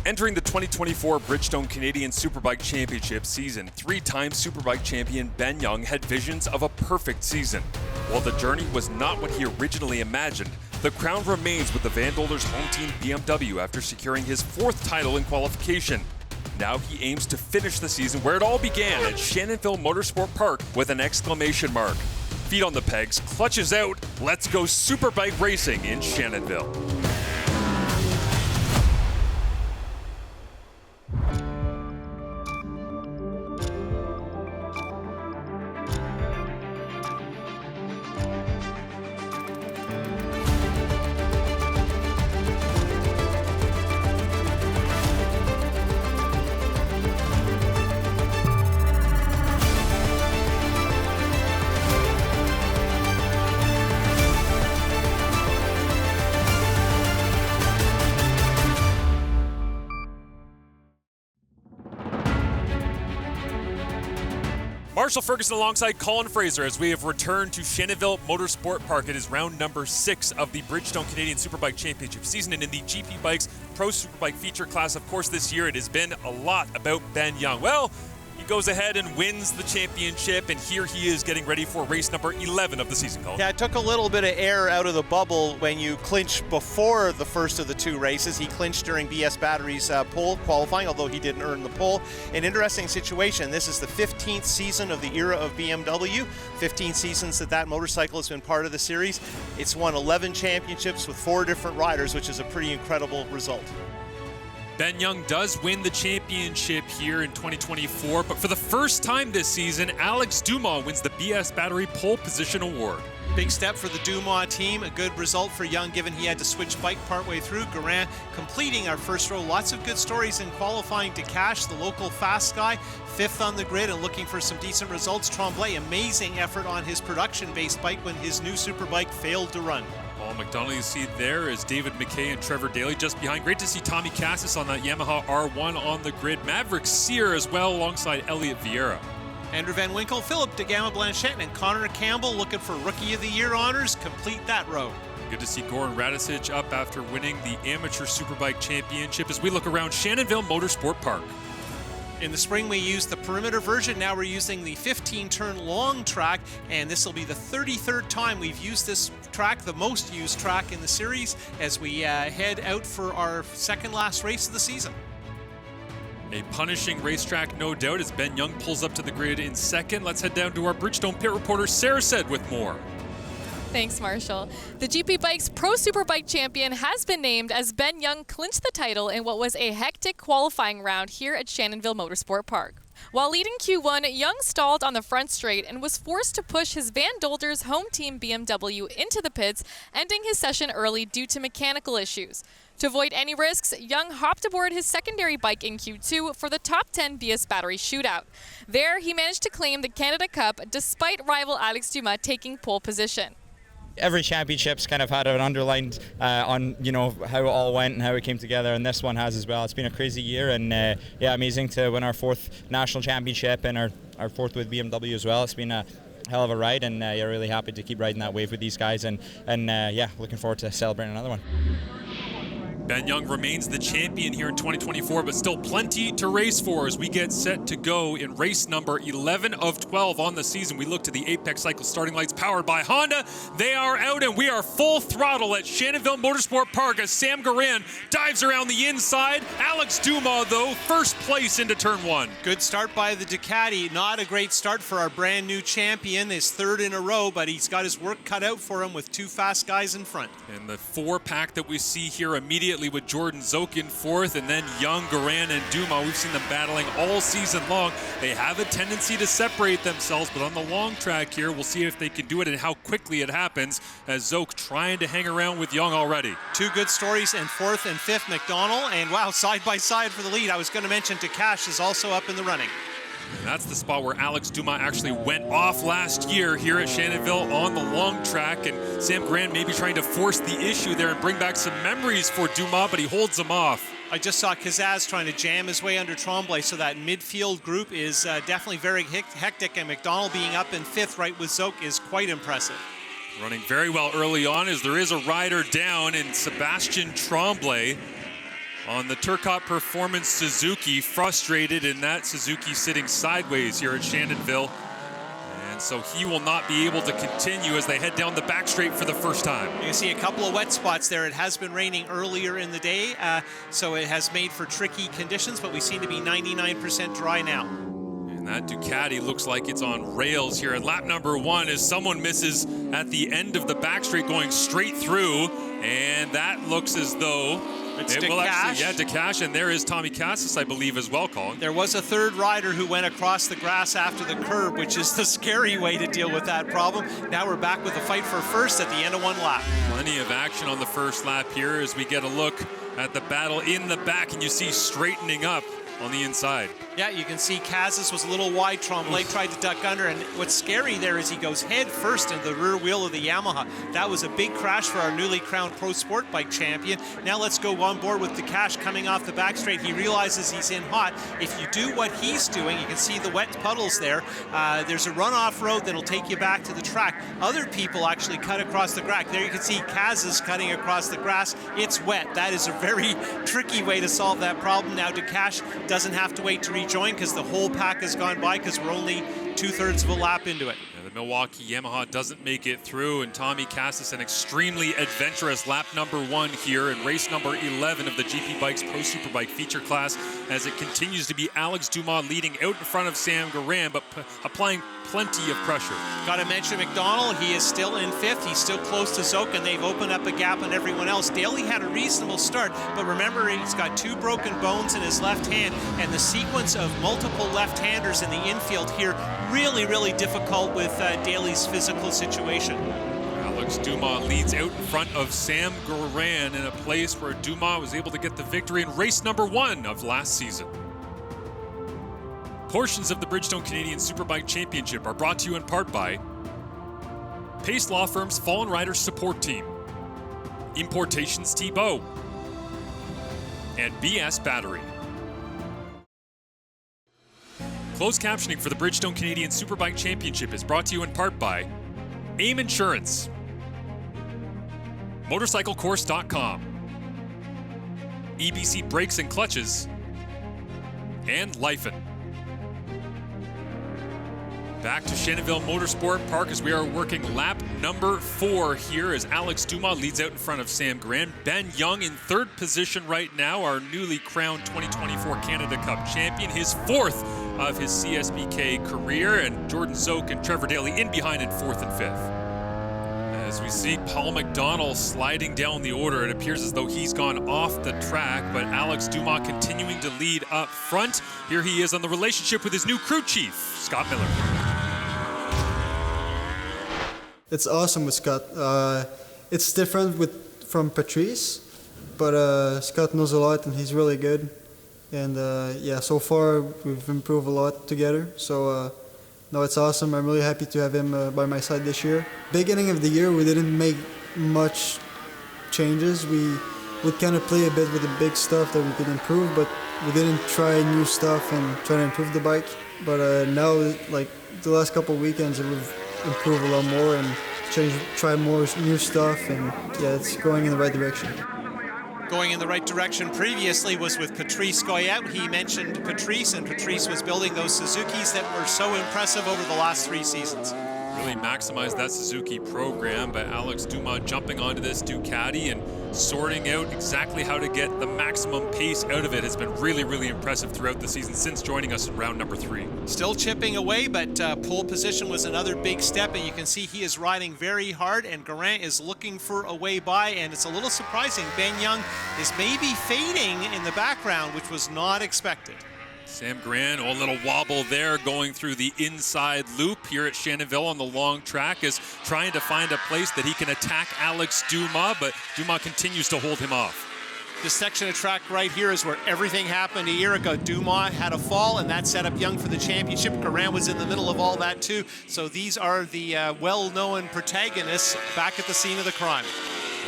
Entering the 2024 Bridgestone Canadian Superbike Championship season, three-time Superbike champion Ben Young had visions of a perfect season. While the journey was not what he originally imagined, the crown remains with the Van Dolders home team BMW after securing his fourth title in qualification. Now he aims to finish the season where it all began at Shannonville Motorsport Park with an exclamation mark. Feet on the pegs, clutches out, let's go Superbike racing in Shannonville. Marshall Ferguson alongside Colin Fraser as we have returned to Shannonville Motorsport Park. It is round number 6 of the Bridgestone Canadian Superbike Championship season, and in the GP Bikes Pro Superbike feature class, of course, this year it has been a lot about Ben Young. Well, he goes ahead and wins the championship, and here he is getting ready for race number 11 of the season, Colin. Yeah, it took a little bit of air out of the bubble when you clinch before the first of the two races. He clinched during BS Battery's pole qualifying, although he didn't earn the pole. An interesting situation. This is the 15th season of the era of BMW. 15 seasons that motorcycle has been part of the series. It's won 11 championships with 4 different riders, which is a pretty incredible result. Ben Young does win the championship here in 2024, but for the first time this season, Alex Dumas wins the BS Battery Pole Position Award. Big step for the Dumas team, a good result for Young given he had to switch bike partway through. Garin completing our first row. Lots of good stories in qualifying. to Cash, the local fast guy, 5th on the grid and looking for some decent results. Tremblay, amazing effort on his production-based bike when his new Superbike failed to run. Paul McDonald, you see there is David McKay and Trevor Daly just behind. Great to see Tommy Cassis on that Yamaha R1 on the grid. Maverick Sear as well alongside Elliot Vieira. Andrew Van Winkle, Philip de Gama Blanchette, and Connor Campbell looking for Rookie of the Year honors. Complete that row. Good to see Goran Radicic up after winning the Amateur Superbike Championship as we look around Shannonville Motorsport Park. In the spring, we used the perimeter version. Now we're using the 15-turn long track, and this will be the 33rd time we've used this track, the most used track in the series, as we head out for our second last race of the season. A punishing racetrack, no doubt, as Ben Young pulls up to the grid in second. Let's head down to our Bridgestone pit reporter, Sarah Said, with more. Thanks, Marshall. The GP Bikes Pro Superbike champion has been named as Ben Young clinched the title in what was a hectic qualifying round here at Shannonville Motorsport Park. While leading Q1, Young stalled on the front straight and was forced to push his Van Dolders home team BMW into the pits, ending his session early due to mechanical issues. To avoid any risks, Young hopped aboard his secondary bike in Q2 for the top 10 BS Battery shootout. There, he managed to claim the Canada Cup despite rival Alex Dumas taking pole position. Every championship's kind of had an underlined on how it all went and how it came together, and this one has as well. It's been a crazy year, and yeah, amazing to win our 4th national championship and our 4th with BMW as well. It's been a hell of a ride, and yeah, really happy to keep riding that wave with these guys, and yeah, looking forward to celebrating another one. Ben Young remains the champion here in 2024, but still plenty to race for as we get set to go in race number 11 of 12 on the season. We look to the Apex Cycle starting lights powered by Honda. They are out, and we are full throttle at Shannonville Motorsport Park as Sam Garin dives around the inside. Alex Dumas, though, first place into turn 1. Good start by the Ducati. Not a great start for our brand new champion. His 3rd in a row, but he's got his work cut out for him with 2 fast guys in front. And the 4-pack that we see here immediately with Jordan Zoke in 4th, and then Young, Garin, and Dumas. We've seen them battling all season long. They have a tendency to separate themselves, but on the long track here, we'll see if they can do it and how quickly it happens, as Zoke trying to hang around with Young already. 2 good stories in 4th and 5th, McDonald, and wow, side by side for the lead. I was going to mention to Cash is also up in the running. And that's the spot where Alex Dumas actually went off last year here at Shannonville on the long track, and Sam Garin maybe trying to force the issue there and bring back some memories for Dumas, but he holds him off. I just saw Kazaz trying to jam his way under Tremblay, so that midfield group is definitely very hectic, and McDonald being up in 5th right with Zoke is quite impressive. Running very well early on as there is a rider down in Sebastian Tremblay. on the Turcotte Performance Suzuki, frustrated in that Suzuki sitting sideways here at Shannonville. And so he will not be able to continue as they head down the back straight for the first time. You can see a couple of wet spots there. It has been raining earlier in the day, so it has made for tricky conditions, but we seem to be 99% dry now. And that Ducati looks like it's on rails here at lap number 1 as someone misses at the end of the back straight going straight through. And that looks as though It's it will actually, DeCache. DeCache, and there is Tommy Cassis, I believe, as well, Colin. There was a third rider who went across the grass after the curb, which is the scary way to deal with that problem. Now we're back with a fight for first at the end of one lap. Plenty of action on the first lap here as we get a look at the battle in the back, and you see straightening up on the inside. Yeah, you can see Cassis was a little wide. Tremblay tried to duck under, and what's scary there is he goes head first into the rear wheel of the Yamaha. That was a big crash for our newly crowned Pro Sport Bike champion. Now let's go on board with DeCache coming off the back straight. He realizes he's in hot. If you do what he's doing, you can see the wet puddles there. There's a runoff road that'll take you back to the track. Other people actually cut across the grass. There you can see Cassis cutting across the grass. It's wet. That is a very tricky way to solve that problem. Now DeCache doesn't have to wait to rejoin because the whole pack has gone by because we're only 2/3 of a lap into it. The Milwaukee Yamaha doesn't make it through, and Tommy Cassis, an extremely adventurous lap number 1 here in race number 11 of the GP Bikes Pro Superbike feature class, as it continues to be Alex Dumas leading out in front of Sam Garan, but applying plenty of pressure. Got to mention McDonald. He is still in 5th. He's still close to Zoke, and they've opened up a gap on everyone else. Daly had a reasonable start, but remember, he's got 2 broken bones in his left hand, and the sequence of multiple left-handers in the infield here really, really difficult with Daly's physical situation. Alex Dumas leads out in front of Sam Garan in a place where Dumas was able to get the victory in race number 1 of last season. Portions of the Bridgestone Canadian Superbike Championship are brought to you in part by Pace Law Firm's Fallen Riders Support Team, Importations Thibault, and BS Battery. Closed captioning for the Bridgestone Canadian Superbike Championship is brought to you in part by AIM Insurance, MotorcycleCourse.com, EBC Brakes and Clutches, and Lifen. Back to Shannonville Motorsport Park as we are working lap number 4 here as Alex Dumas leads out in front of Sam Garan. Ben Young in 3rd position right now, our newly crowned 2024 Canada Cup champion, his 4th of his CSBK career, and Jordan Zoke and Trevor Daly in behind in 4th and 5th. As we see Paul McDonald sliding down the order, it appears as though he's gone off the track, but Alex Dumas continuing to lead up front. Here he is on the relationship with his new crew chief, Scott Miller. It's awesome with Scott. It's different from Patrice, but Scott knows a lot and he's really good. And yeah, so far we've improved a lot together. So no, it's awesome. I'm really happy to have him by my side this year. Beginning of the year, we didn't make much changes. We would kind of play a bit with the big stuff that we could improve, but we didn't try new stuff and try to improve the bike. But now, like the last couple of weekends, we've improved a lot more and try more new stuff, and yeah, it's going in the right direction. Going in the right direction previously was with Patrice Goyette. He mentioned Patrice, and Patrice was building those Suzukis that were so impressive over the last 3 seasons. Really maximized that Suzuki program, but Alex Dumas jumping onto this Ducati and sorting out exactly how to get the maximum pace out of it has been really, really impressive throughout the season since joining us in round number 3. Still chipping away, but pole position was another big step, and you can see he is riding very hard, and Garan is looking for a way by, and it's a little surprising. Ben Young is maybe fading in the background, which was not expected. Sam Garan, a little wobble there going through the inside loop here at Shannonville on the long track, is trying to find a place that he can attack Alex Dumas, but Dumas continues to hold him off. This section of track right here is where everything happened a year ago. Dumas had a fall, and that set up Young for the championship. Garan was in the middle of all that too. So these are the well-known protagonists back at the scene of the crime.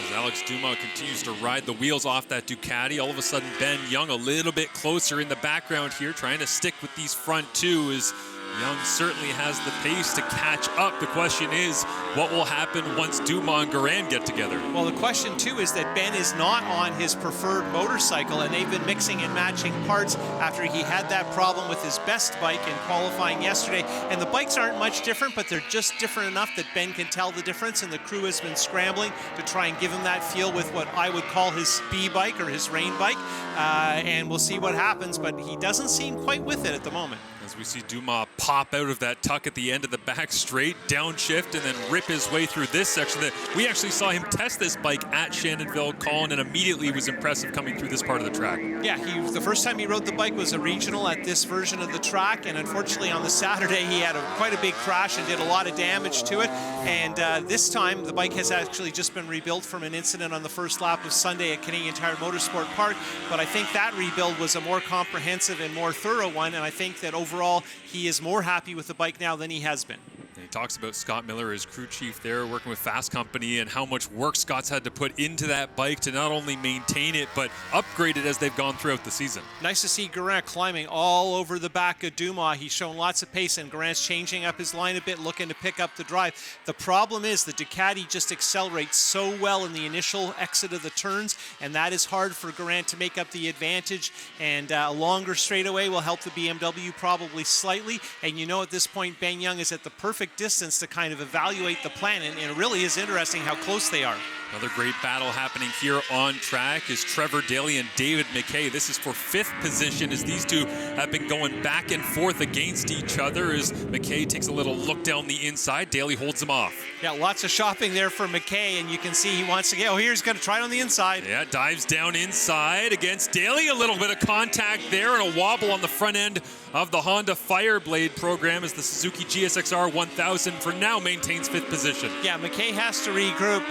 As Alex Dumas continues to ride the wheels off that Ducati, all of a sudden Ben Young a little bit closer in the background here, trying to stick with these front two, as Young certainly has the pace to catch up. The question is, what will happen once Dumas and Garand get together? Well, the question too is that Ben is not on his preferred motorcycle, and they've been mixing and matching parts after he had that problem with his best bike in qualifying yesterday. And the bikes aren't much different, but they're just different enough that Ben can tell the difference, and the crew has been scrambling to try and give him that feel with what I would call his B bike or his rain bike. And we'll see what happens, but he doesn't seem quite with it at the moment. As we see Dumas pop out of that tuck at the end of the back straight, downshift, and then rip his way through this section. That we actually saw him test this bike at Shannonville, Colin, and immediately was impressive coming through this part of the track. Yeah, the first time he rode the bike was a regional at this version of the track, and unfortunately on the Saturday he had quite a big crash and did a lot of damage to it. And this time the bike has actually just been rebuilt from an incident on the first lap of Sunday at Canadian Tire Motorsport Park. But I think that rebuild was a more comprehensive and more thorough one, and I think that overall he is more happy with the bike now than he has been. And he talks about Scott Miller, his crew chief there, working with Fast Company, and how much work Scott's had to put into that bike to not only maintain it, but upgrade it as they've gone throughout the season. Nice to see Garand climbing all over the back of Dumas. He's shown lots of pace, and Garand's changing up his line a bit, looking to pick up the drive. The problem is the Ducati just accelerates so well in the initial exit of the turns, and that is hard for Garand to make up the advantage. And a longer straightaway will help the BMW probably slightly. And you know at this point, Ben Young is at the perfect distance to kind of evaluate the plan, and it really is interesting how close they are. Another great battle happening here on track is Trevor Daly and David McKay. This is for 5th position as these two have been going back and forth against each other as McKay takes a little look down the inside. Daly holds him off. Yeah, lots of shopping there for McKay, and you can see he wants to get, oh, here's going to try it on the inside. Yeah, dives down inside against Daly. A little bit of contact there and a wobble on the front end of the Honda Fireblade program as the Suzuki GSX-R 1000 for now maintains 5th position. Yeah, McKay has to regroup.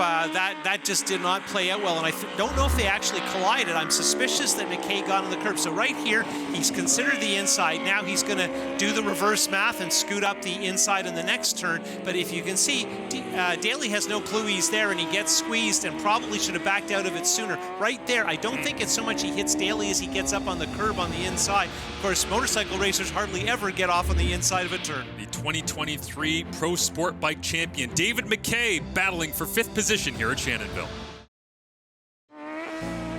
That just did not play out well, and I don't know if they actually collided. I'm suspicious that McKay got on the curb. So right here, he's considered the inside. Now he's going to do the reverse math and scoot up the inside in the next turn. But if you can see, Daly has no clue he's there, and he gets squeezed and probably should have backed out of it sooner. Right there, I don't think it's so much he hits Daly as he gets up on the curb on the inside. Of course, motorcycle racers hardly ever get off on the inside of a turn. The 2023 Pro Sport Bike champion, David McKay, battling for 5th position here at Shannonville.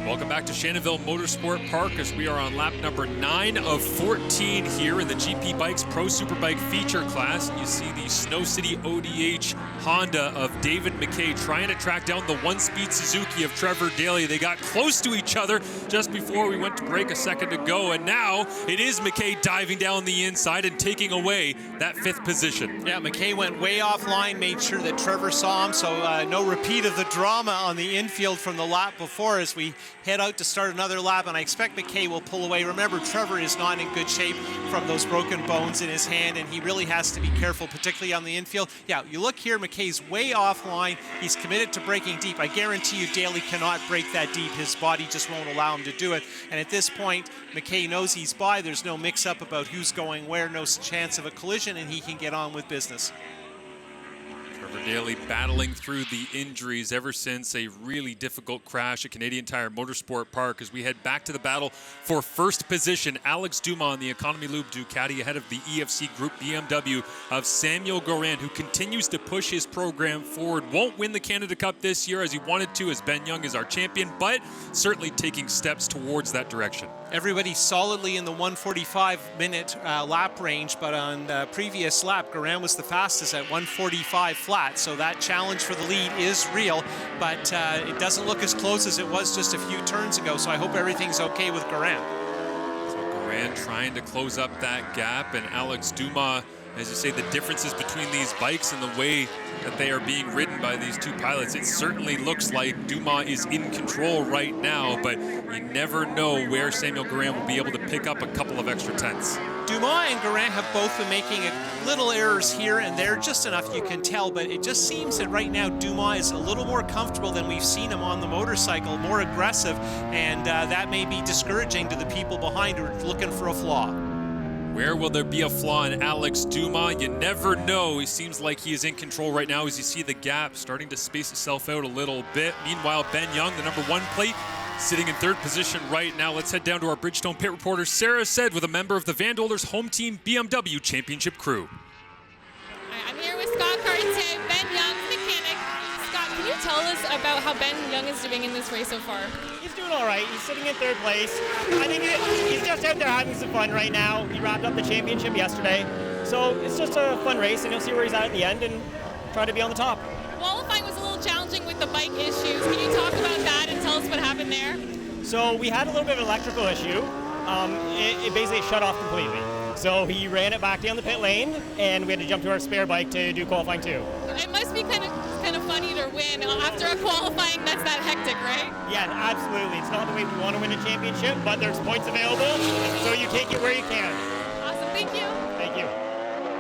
Welcome back to Shannonville Motorsport Park as we are on lap number 9 of 14 here in the GP Bikes Pro Superbike feature class. And you see the Snow City ODH Honda of David McKay trying to track down the 1-speed Suzuki of Trevor Daly. They got close to each other just before we went to break a second ago, and now it is McKay diving down the inside and taking away that 5th position. Yeah, McKay went way offline, made sure that Trevor saw him, so no repeat of the drama on the infield from the lap before as we head out to start another lap, and I expect McKay will pull away. Remember, Trevor is not in good shape from those broken bones in his hand, and he really has to be careful, particularly on the infield. Yeah, you look here, McKay's way offline. He's committed to braking deep. I guarantee you Daly cannot brake that deep. His body just won't allow him to do it. And at this point, McKay knows he's by. There's no mix-up about who's going where, no chance of a collision, and he can get on with business. Trevor Daly battling through the injuries ever since a really difficult crash at Canadian Tire Motorsport Park as we head back to the battle for 1st position. Alex Dumas on the Economy Lube Ducati ahead of the EFC Group BMW of Samuel Garand, who continues to push his program forward. Won't win the Canada Cup this year as he wanted to, as Ben Young is our champion, but certainly taking steps towards that direction. Everybody solidly in the 145-minute lap range, but on the previous lap, Garand was the fastest at 145 flat, so that challenge for the lead is real, but it doesn't look as close as it was just a few turns ago, so I hope everything's okay with Garand. So Garand trying to close up that gap, and Alex Dumas, as you say, the differences between these bikes and the way that they are being ridden by these two pilots, it certainly looks like Dumas is in control right now, but you never know where Samuel Garand will be able to pick up a couple of extra tenths. Dumas and Garand have both been making little errors here and there, just enough you can tell, but it just seems that right now Dumas is a little more comfortable than we've seen him on the motorcycle, more aggressive, and that may be discouraging to the people behind who are looking for a flaw. Where will there be a flaw in Alex Dumas? You never know. He seems like he is in control right now as you see the gap starting to space itself out a little bit. Meanwhile, Ben Young, the number 1 plate, sitting in 3rd position right now. Let's head down to our Bridgestone pit reporter, Sarah Said, with a member of the Van Dolders home team BMW Championship crew. I'm here with Scott Carton, Ben Young, tell us about how Ben Young is doing in this race so far? He's doing all right. He's sitting in third place. I think he's just out there having some fun right now. He wrapped up the championship yesterday. So it's just a fun race, and you'll see where he's at the end and try to be on the top. Qualifying was a little challenging with the bike issues. Can you talk about that and tell us what happened there? So we had a little bit of an electrical issue. It basically shut off completely. So he ran it back down the pit lane, and we had to jump to our spare bike to do qualifying too. It must be kind of funny to win after a qualifying that's that hectic, right? Yeah, absolutely. It's not the way we want to win a championship, but there's points available, so you take it where you can. Awesome, thank you. Thank you.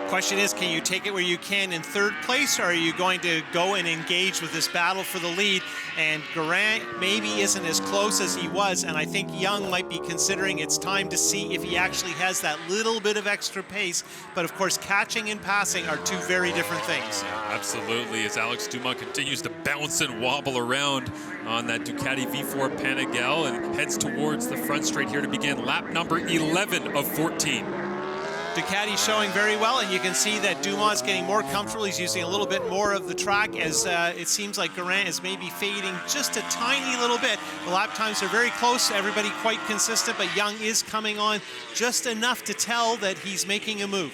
Question is, can you take it where you can in third place, or are you going to go and engage with this battle for the lead? And Geraint maybe isn't as close as he was, and I think Young might be considering it's time to see if he actually has that little bit of extra pace. But of course, catching and passing are two very different things. Absolutely, as Alex Dumas continues to bounce and wobble around on that Ducati V4 Panigale and heads towards the front straight here to begin lap number 11 of 14. Ducati showing very well, and you can see that Dumas is getting more comfortable. He's using a little bit more of the track as it seems like Geraint is maybe fading just a tiny little bit. The lap times are very close, everybody quite consistent, but Young is coming on just enough to tell that he's making a move.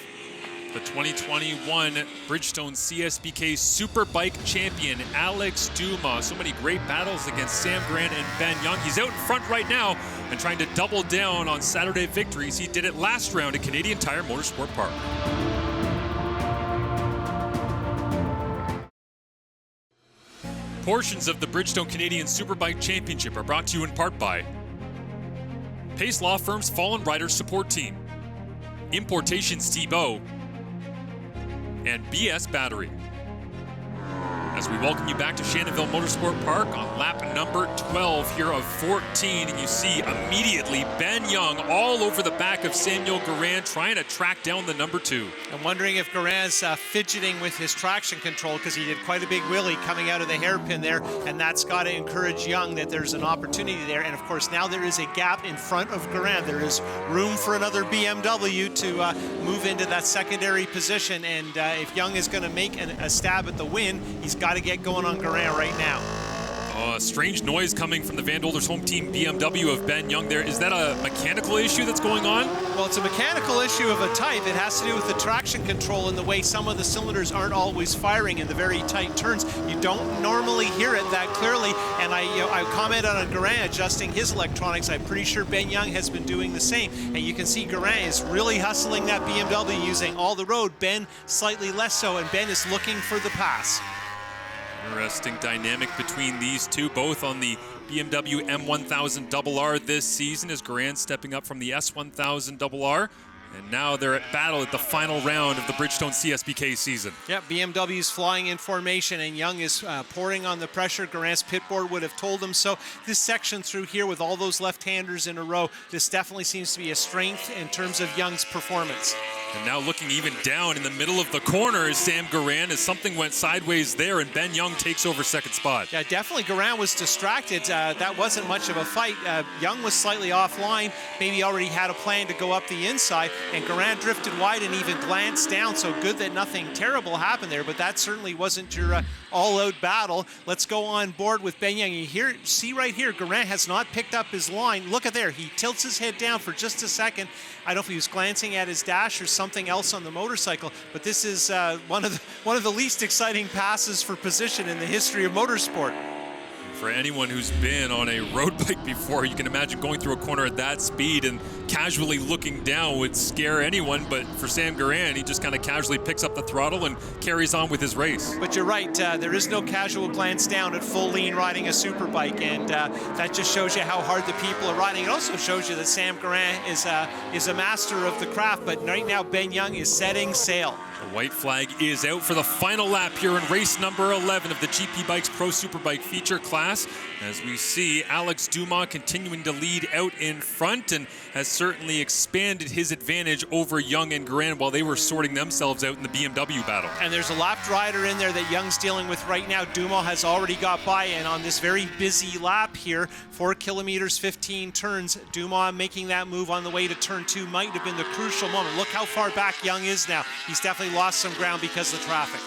The 2021 Bridgestone CSBK Superbike champion, Alex Dumas. So many great battles against Sam Geraint and Ben Young. He's out in front right now and trying to double down on Saturday victories. He did it last round at Canadian Tire Motorsport Park. Portions of the Bridgestone Canadian Superbike Championship are brought to you in part by Pace Law Firm's Fallen Riders Support Team, Importations Thibault, and BS Battery. As we welcome you back to Shannonville Motorsport Park on lap number 12 here of 14, and you see immediately Ben Young all over the back of Samuel Geraint trying to track down the number 2. I'm wondering if Geraint's fidgeting with his traction control, because he did quite a big wheelie coming out of the hairpin there, and that's got to encourage Young that there's an opportunity there. And of course, now there is a gap in front of Geraint. There is room for another BMW to move into that secondary position, and if Young is going to make a stab at the win, he's got to get going on Geraint right now. A strange noise coming from the Van Dolder's home team BMW of Ben Young there. Is that a mechanical issue that's going on? Well, it's a mechanical issue of a type. It has to do with the traction control and the way some of the cylinders aren't always firing in the very tight turns. You don't normally hear it that clearly, and I commented on Geraint adjusting his electronics. I'm pretty sure Ben Young has been doing the same, and you can see Geraint is really hustling that BMW using all the road. Ben slightly less so, and Ben is looking for the pass. Interesting dynamic between these two, both on the BMW M1000RR this season, as Geraint stepping up from the S1000RR. And now they're at battle at the final round of the Bridgestone CSBK season. Yeah, BMW's flying in formation, and Young is pouring on the pressure. Geraint's pit board would have told him so. This section through here with all those left-handers in a row, this definitely seems to be a strength in terms of Young's performance. And now looking even down in the middle of the corner is Sam Geraint, as something went sideways there, and Ben Young takes over second spot. Yeah, definitely Geraint was distracted. That wasn't much of a fight. Young was slightly offline, maybe already had a plan to go up the inside, and Geraint drifted wide and even glanced down, so good that nothing terrible happened there, but that certainly wasn't your all-out battle. Let's go on board with Ben Young. You see right here, Geraint has not picked up his line. Look at there, he tilts his head down for just a second. I don't know if he was glancing at his dash or something else on the motorcycle, but this is one of the least exciting passes for position in the history of motorsport. For anyone who's been on a road bike before, you can imagine going through a corner at that speed and casually looking down would scare anyone, but for Sam Geraint, he just kind of casually picks up the throttle and carries on with his race. But you're right, there is no casual glance down at full lean riding a Superbike, and that just shows you how hard the people are riding. It also shows you that Sam Geraint is a master of the craft, but right now Ben Young is setting sail. The white flag is out for the final lap here in race number 11 of the GP Bikes Pro Superbike feature class. As we see Alex Dumas continuing to lead out in front and has certainly expanded his advantage over Young and Geraint while they were sorting themselves out in the BMW battle. And there's a lapped rider in there that Young's dealing with right now. Dumas has already got by, and on this very busy lap here, 4 kilometers, 15 turns, Dumas making that move on the way to turn 2 might have been the crucial moment. Look how far back Young is now. He's definitely lost some ground because of the traffic.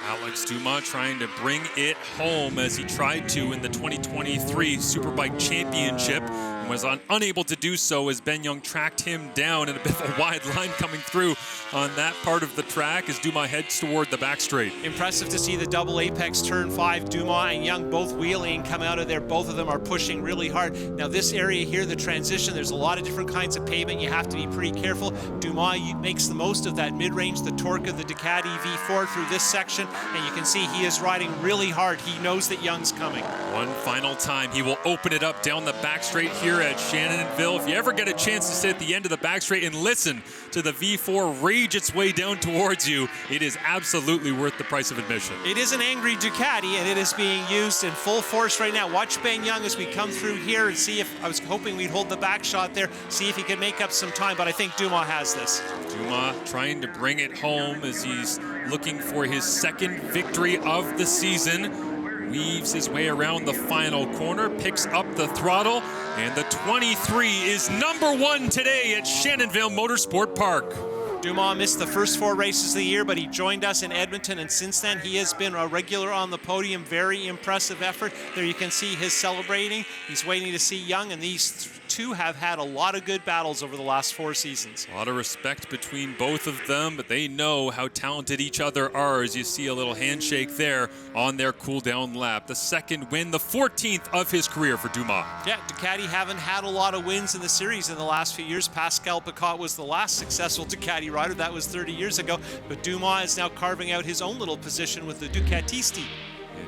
Alex Dumas trying to bring it home as he tried to in the 2023 Superbike Championship and was unable to do so as Ben Young tracked him down in a bit of a wide line coming through on that part of the track as Dumas heads toward the back straight. Impressive to see the double apex turn 5. Dumas and Young both wheeling, come out of there. Both of them are pushing really hard. Now this area here, the transition, there's a lot of different kinds of pavement. You have to be pretty careful. Dumas makes the most of that mid-range, the torque of the Ducati V4 through this section, and you can see he is riding really hard. He knows that Young's coming. One final time, he will open it up down the back straight here at Shannonville. If you ever get a chance to sit at the end of the back straight and listen to the V4 rage its way down towards you, it is absolutely worth the price of admission. It is an angry Ducati, and it is being used in full force right now. Watch Ben Young as we come through here and see if, I was hoping we'd hold the back shot there, see if he can make up some time, but I think Dumas has this. Dumas trying to bring it home as he's looking for his second victory of the season. Weaves his way around the final corner, picks up the throttle, and the 23 is #1 today at Shannonville Motorsport Park. Dumas missed the first 4 races of the year, but he joined us in Edmonton, and since then he has been a regular on the podium. Very impressive effort. There you can see his celebrating. He's waiting to see Young, and these two have had a lot of good battles over the last 4 seasons. A lot of respect between both of them, but they know how talented each other are as you see a little handshake there on their cool-down lap. The second win, the 14th of his career for Dumas. Yeah, Ducati haven't had a lot of wins in the series in the last few years. Pascal Picot was the last successful Ducati rider. That was 30 years ago, but Dumas is now carving out his own little position with the Ducatisti.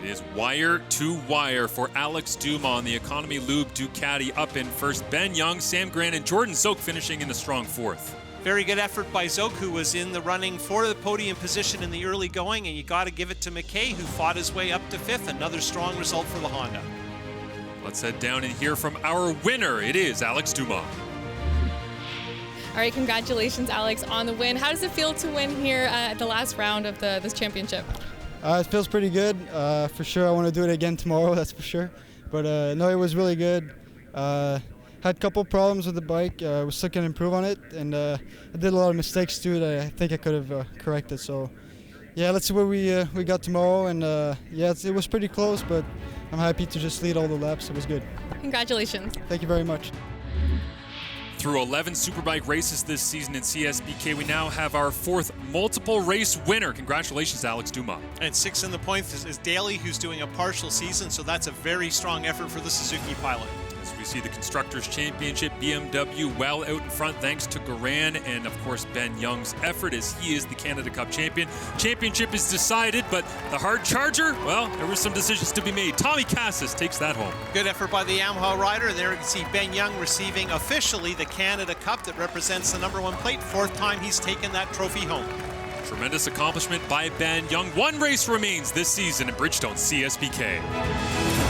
It is wire to wire for Alex Dumas on the Economy Lube Ducati up in first. Ben Young, Sam Grant, and Jordan Zoke finishing in the strong 4th. Very good effort by Zoke, who was in the running for the podium position in the early going, and you got to give it to McKay, who fought his way up to 5th. Another strong result for the Honda. Let's head down and hear from our winner. It is Alex Dumas. All right, congratulations, Alex, on the win. How does it feel to win here at the last round of this championship? It feels pretty good. For sure, I want to do it again tomorrow, that's for sure. But no, it was really good. Had a couple problems with the bike. We still can improve on it, and I did a lot of mistakes too that I think I could have corrected. So, yeah, let's see what we got tomorrow. And yeah, it was pretty close, but I'm happy to just lead all the laps. It was good. Congratulations. Thank you very much. Through 11 Superbike races this season in CSBK, we now have our 4th multiple race winner. Congratulations, Alex Dumas. And 6th in the points is Daly, who's doing a partial season, so that's a very strong effort for the Suzuki pilot. As we see the Constructors' Championship, BMW well out in front thanks to Garan and, of course, Ben Young's effort as he is the Canada Cup champion. Championship is decided, but the hard charger, well, there were some decisions to be made. Tommy Cassis takes that home. Good effort by the Yamaha rider, and there you can see Ben Young receiving officially the Canada Cup that represents the #1 plate. 4th time he's taken that trophy home. Tremendous accomplishment by Ben Young. 1 race remains this season in Bridgestone CSBK.